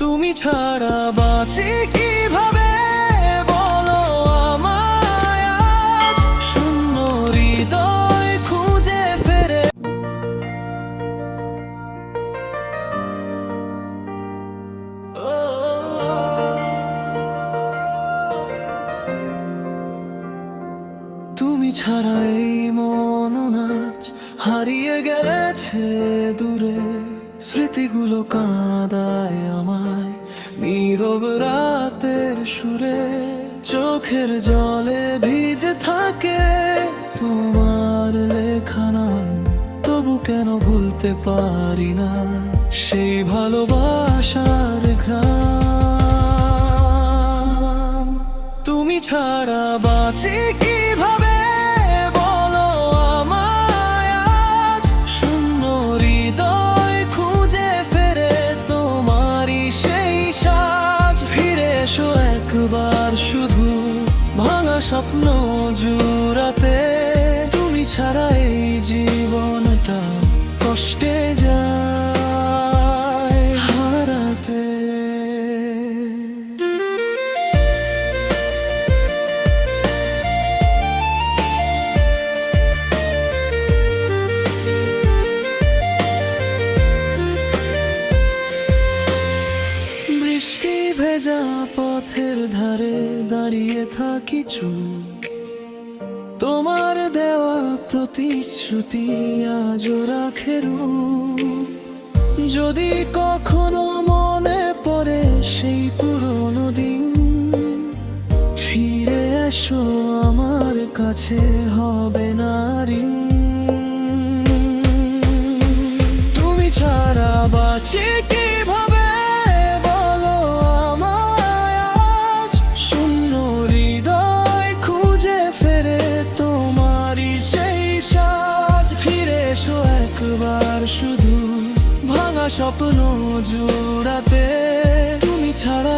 তুমি ছাড়া বাঁচি কিভাবে বলো আমায় আজ শূন্য হৃদয় খুঁজে ফেরে। তুমি ছাড়া এই মন নাচ হারিয়ে গেছে দূরে, স্মৃতিগুলো কাঁদায় আমায় নীরব রাতের সুরে। চোখের জলে ভিজে থাকে তোমার লেখা নাম, তবু কেন ভুলতে পারি না সেই ভালোবাসার ঘ্রাণ। তুমি ছাড়া বাঁচি কিভাবে বলো আমায় আজ শূন্য হৃদয় খুঁজে ফেরে তোমারই সেই সাজ। ফিরে এসো একবার শুধু ভাঙা স্বপ্ন জুড়াতে, তুমি ছাড়া এই জীবনটা কষ্টে যায় হারাতে। বৃষ্টি ভেজা পথের ধারে দাঁড়িয়ে থাকি চুপ, তোমার দেওয়া প্রতিশ্রুতি আজও রাখে রূপ। যদি কখনো মনে পড়ে সেই পুরনো দিন, ফিরে এসো আমার কাছে, হবে না ঋণ। তুমি ছাড়া বাঁচি কিভাবে বলো আমায় আজ শূন্য হৃদয় খুঁজে ফেরে তোমারই সেই সাজ। ফিরে এসো একবার শুধু ভাঙা স্বপ্ন জুড়াতে, তুমি ছাড়া